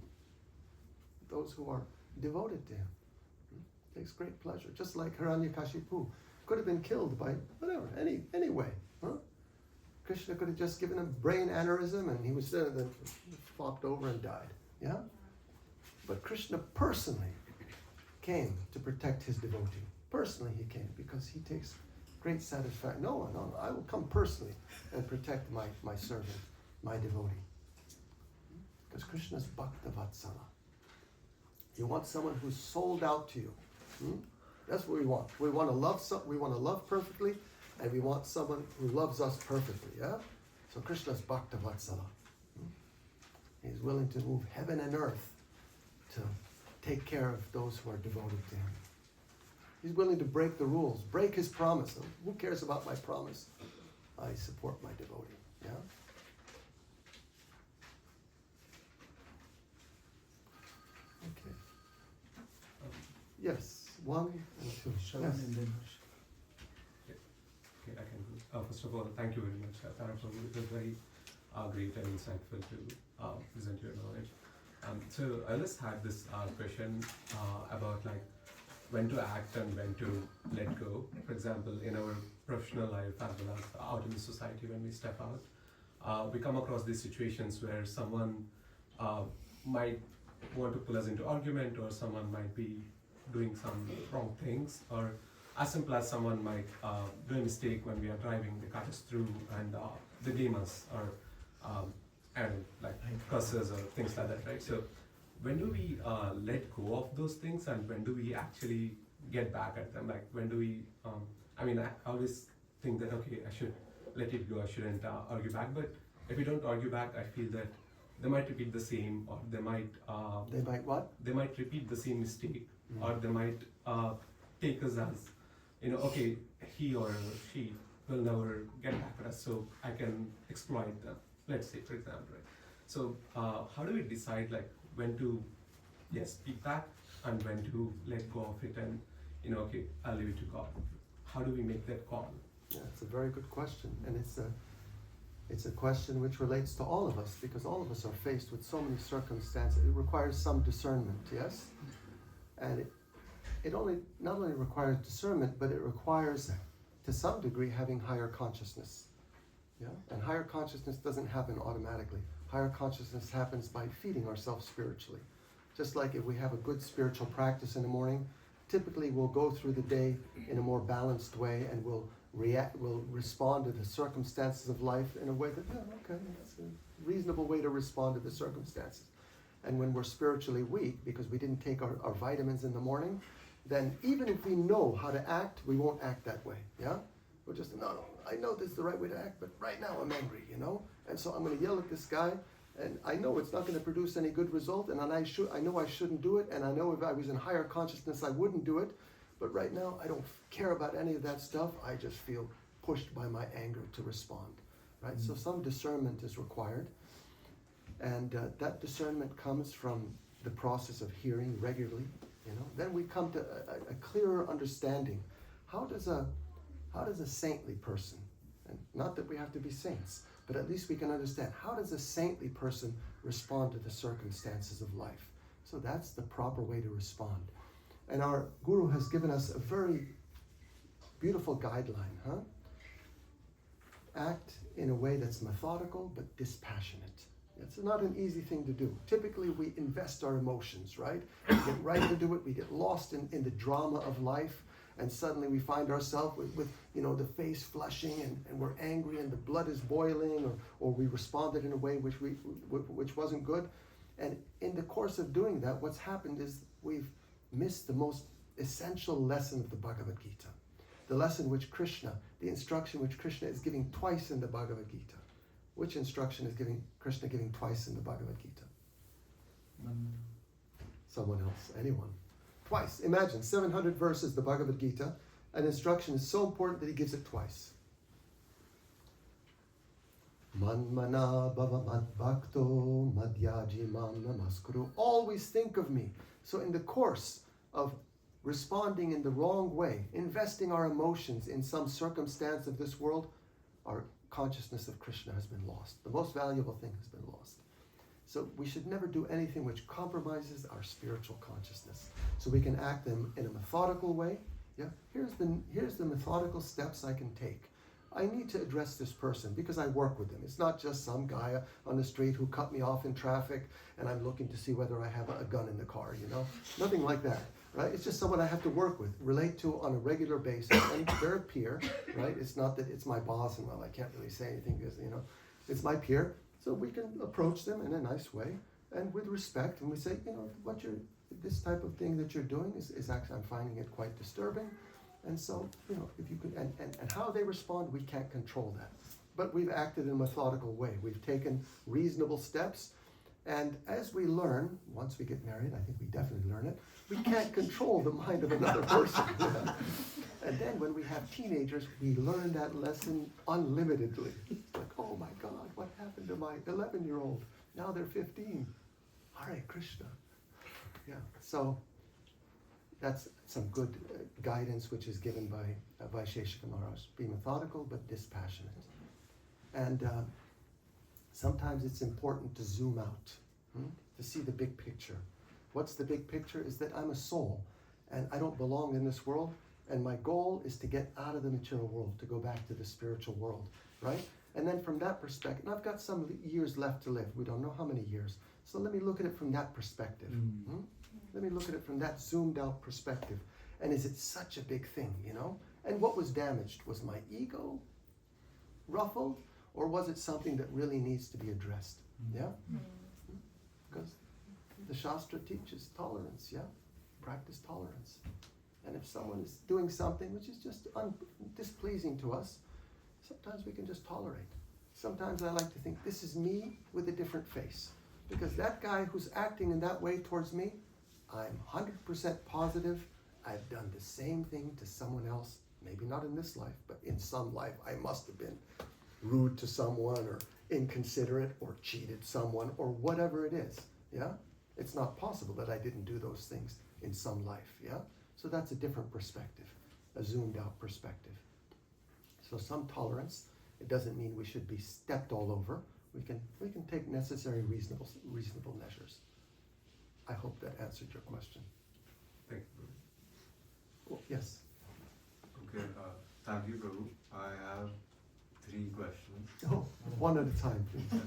Speaker 2: those who are devoted to him. He takes great pleasure. Just like Hiranyakashipu could have been killed by whatever, any way. Krishna could have just given him brain aneurysm and he was then flopped over and died. Yeah? But Krishna personally came to protect his devotee. Personally he came because he takes great satisfaction. No, I will come personally and protect my servant, my devotee. Because Krishna's Bhakta Vatsala. You want someone who's sold out to you. That's what we want. We want to love perfectly, and we want someone who loves us perfectly, yeah? So Krishna's Bhakta Vatsala. He's willing to move heaven and earth to take care of those who are devoted to him. He's willing to break the rules, break his promise. Who cares about my promise? I support my devotee, yeah? Okay. Yes, 1 and 2. Yes.
Speaker 5: Okay, I can. First of all, thank you very much, Prabhu. It was very great and insightful to present your knowledge. So I just had this question about like when to act and when to let go. For example, in our professional life as well as out in the society, when we step out, we come across these situations where someone might want to pull us into argument, or someone might be doing some wrong things, or as simple as someone might do a mistake when we are driving, they cut us through and they blame us, or and like curses or things like that, right? So when do we let go of those things, and when do we actually get back at them? Like when do we, I always think that, okay, I should let it go, I shouldn't argue back, but if we don't argue back, I feel that they might repeat the same, or they might...
Speaker 2: they might what?
Speaker 5: They might repeat the same mistake, or they might take us as okay, he or she will never get back at us, so I can exploit them. Let's say, for example, right? So how do we decide like when to speak back and when to let go of it and okay, I'll leave it to God. How do we make that call?
Speaker 2: Yeah, it's a very good question, and it's a question which relates to all of us, because all of us are faced with so many circumstances. It requires some discernment, yes? And it not only requires discernment, but it requires, to some degree, having higher consciousness. Yeah? And higher consciousness doesn't happen automatically. Higher consciousness happens by feeding ourselves spiritually. Just like if we have a good spiritual practice in the morning, typically we'll go through the day in a more balanced way, and we'll respond to the circumstances of life in a way that, okay, that's a reasonable way to respond to the circumstances. And when we're spiritually weak, because we didn't take our vitamins in the morning, then even if we know how to act, we won't act that way, yeah? We're just, no, I know this is the right way to act, but right now I'm angry, And so I'm going to yell at this guy, and I know it's not going to produce any good result, and I know I shouldn't do it, and I know if I was in higher consciousness I wouldn't do it, but right now I don't care about any of that stuff. I just feel pushed by my anger to respond, right? So some discernment is required, and that discernment comes from the process of hearing regularly, Then we come to a clearer understanding. How does a saintly person, and not that we have to be saints, but at least we can understand, how does a saintly person respond to the circumstances of life? So that's the proper way to respond. And our Guru has given us a very beautiful guideline, Act in a way that's methodical but dispassionate. It's not an easy thing to do. Typically we invest our emotions, right? We get right into it, we get lost in the drama of life, and suddenly we find ourselves with the face flushing, and we're angry, and the blood is boiling, or we responded in a way which wasn't good. And in the course of doing that, what's happened is we've missed the most essential lesson of the Bhagavad Gita. The lesson which the instruction which Krishna is giving twice in the Bhagavad Gita. Which instruction is Krishna giving twice in the Bhagavad Gita? Someone else, anyone. Twice. Imagine, 700 verses, the Bhagavad Gita. An instruction is so important that he gives it twice. Manmana bhava madbhakto madhyaji mam namaskuru. Always think of me. So in the course of responding in the wrong way, investing our emotions in some circumstance of this world, our consciousness of Krishna has been lost. The most valuable thing has been lost. So we should never do anything which compromises our spiritual consciousness. So we can act in a methodical way. Yeah, here's the methodical steps I can take. I need to address this person because I work with them. It's not just some guy on the street who cut me off in traffic and I'm looking to see whether I have a gun in the car, Nothing like that, right? It's just someone I have to work with, relate to on a regular basis, and they're a peer, right? It's not that it's my boss and, I can't really say anything because, it's my peer. So we can approach them in a nice way and with respect, and we say, this type of thing that you're doing is actually, I'm finding it quite disturbing. And so, if you could, and how they respond, we can't control that. But we've acted in a methodical way. We've taken reasonable steps. And as we learn, once we get married, I think we definitely learn it, we can't control the mind of another person. And then when we have teenagers, we learn that lesson unlimitedly. It's like, oh my God, what happened to my 11-year-old? Now they're 15. Hare Krishna. Yeah, so that's some good guidance which is given by Vaisheshika Maharaj. Be methodical but dispassionate. And sometimes it's important to zoom out, to see the big picture. What's the big picture? Is that I'm a soul and I don't belong in this world, and my goal is to get out of the material world, to go back to the spiritual world, right? And then from that perspective, and I've got some years left to live. We don't know how many years. So let me look at it from that perspective. Let me look at it from that zoomed out perspective. And is it such a big thing, And what was damaged? Was my ego ruffled? Or was it something that really needs to be addressed? Yeah? Because the Shastra teaches tolerance, yeah? Practice tolerance. And if someone is doing something which is just displeasing to us, sometimes we can just tolerate. Sometimes I like to think, this is me with a different face. Because that guy who's acting in that way towards me, I'm 100% positive I've done the same thing to someone else Maybe not in this life, but in some life I must have been rude to someone or inconsiderate or cheated someone or whatever it is. Yeah? It's not possible that I didn't do those things in some life. Yeah? So that's a different perspective, a zoomed out perspective. So some tolerance, it doesn't mean we should be stepped all over. We can take necessary reasonable measures. I hope that answered your question.
Speaker 5: Thank you.
Speaker 2: Oh, yes.
Speaker 6: Okay, thank you, Prabhu. I have 3 questions.
Speaker 2: Oh, one at a time, please.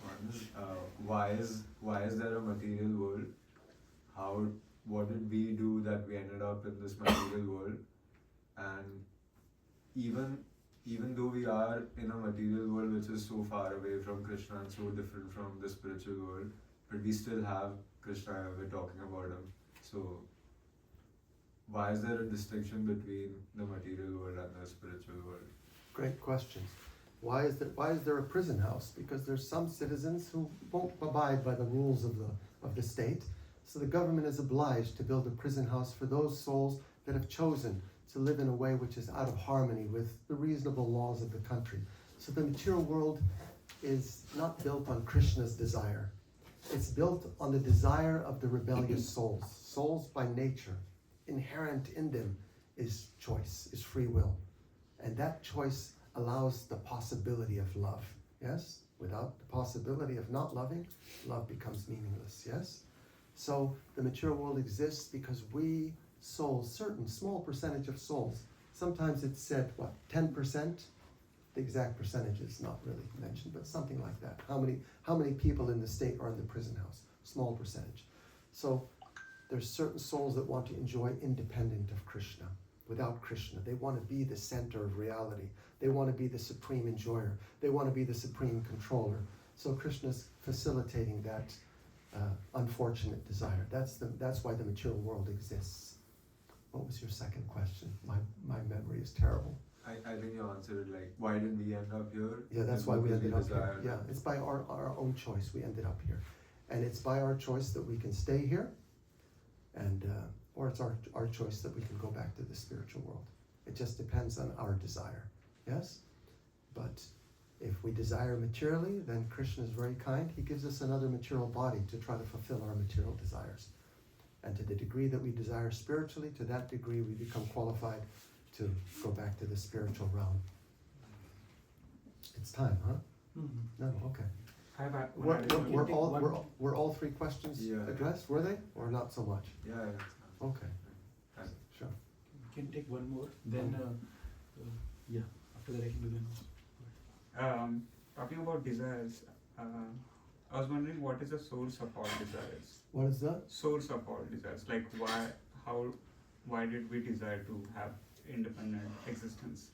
Speaker 6: One is, why is there a material world? What did we do that we ended up in this material world? And even though we are in a material world which is so far away from Krishna and so different from the spiritual world, but we still have Krishna and we're talking about him. So why is there a distinction between the material world and the spiritual world?
Speaker 2: Great questions. Why is there a prison house? Because there's some citizens who won't abide by the rules of the state. So the government is obliged to build a prison house for those souls that have chosen to live in a way which is out of harmony with the reasonable laws of the country. So the material world is not built on Krishna's desire. It's built on the desire of the rebellious souls. Souls by nature, inherent in them is choice, is free will. And that choice allows the possibility of love. Yes? Without the possibility of not loving, love becomes meaningless. Yes? So the material world exists because we souls, certain small percentage of souls, sometimes it's said, 10%? The exact percentage is not really mentioned, but something like that. How many people in the state are in the prison house? Small percentage. So there's certain souls that want to enjoy independent of Krishna, without Krishna. They want to be the center of reality. They want to be the supreme enjoyer. They want to be the supreme controller. So Krishna's facilitating that unfortunate desire. That's why the material world exists. What was your second question? My memory is terrible.
Speaker 6: I think you answered like, why did we end up here?
Speaker 2: Yeah, that's why we ended up here. Yeah, it's by our own choice we ended up here. And it's by our choice that we can stay here, and or it's our choice that we can go back to the spiritual world. It just depends on our desire. Yes? But if we desire materially, then Krishna is very kind. He gives us another material body to try to fulfill our material desires. And to the degree that we desire spiritually, to that degree we become qualified to go back to the spiritual realm. It's time, huh?
Speaker 1: Mm-hmm.
Speaker 2: No, okay.
Speaker 7: I have a,
Speaker 2: Were all 3 questions addressed? Were they? Or not so much?
Speaker 6: Yeah.
Speaker 2: Okay.
Speaker 6: Thanks.
Speaker 2: Sure.
Speaker 1: We can take one more, then yeah, after that I can do the
Speaker 7: talking about desires, I was wondering what is the source of all desires?
Speaker 2: What is that?
Speaker 7: Source of all desires, like why did we desire to have independent existence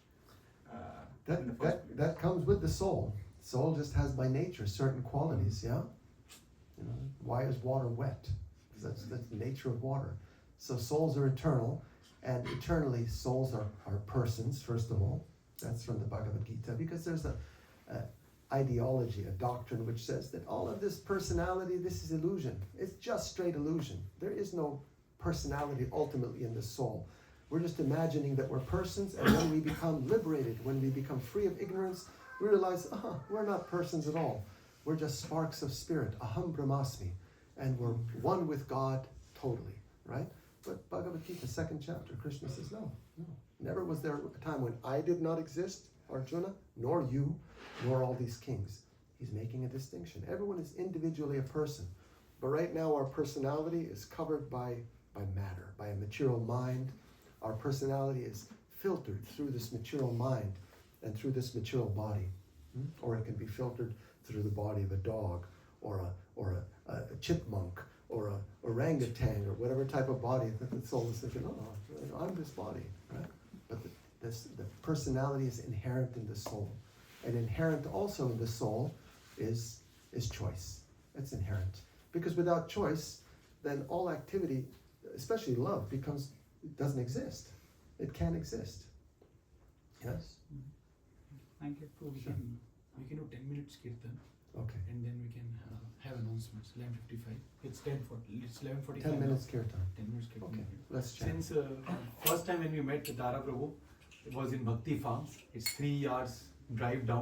Speaker 7: in the first place?
Speaker 2: That comes with the soul. Soul just has by nature certain qualities, yeah? You know, why is water wet? Because that's the nature of water. So souls are eternal, and eternally souls are persons, first of all. That's from the Bhagavad Gita, because there's a ideology, a doctrine which says that all of this personality, this is illusion. It's just straight illusion. There is no personality ultimately in the soul. We're just imagining that we're persons, and when we become liberated, when we become free of ignorance, we realize, we're not persons at all. We're just sparks of spirit, aham brahmasmi, and we're one with God totally, right? But Bhagavad Gita, 2nd chapter, Krishna says, no. Never was there a time when I did not exist, Arjuna, nor you, nor all these kings. He's making a distinction. Everyone is individually a person. But right now our personality is covered by matter, by a material mind. Our personality is filtered through this material mind and through this material body. Or it can be filtered through the body of a dog, or a chipmunk, or a orangutan, or whatever type of body that the soul is thinking, I'm this body, right? But the personality is inherent in the soul. And inherent also in the soul is choice. It's inherent. Because without choice, then all activity, especially love, doesn't exist. It can't exist. Yes?
Speaker 7: Thank you.
Speaker 1: So we can do 10 minutes kirtan,
Speaker 2: Okay.
Speaker 1: and then we can
Speaker 8: have announcements. 11:55. It's 10:40. It's 11:45.
Speaker 2: 10 minutes kirtan.
Speaker 8: 10 minutes. Kirtan.
Speaker 2: Okay, let's chat.
Speaker 1: Since first time when we met Tara Prabhu, it was in Bhakti Farms. It's 3 hours drive down.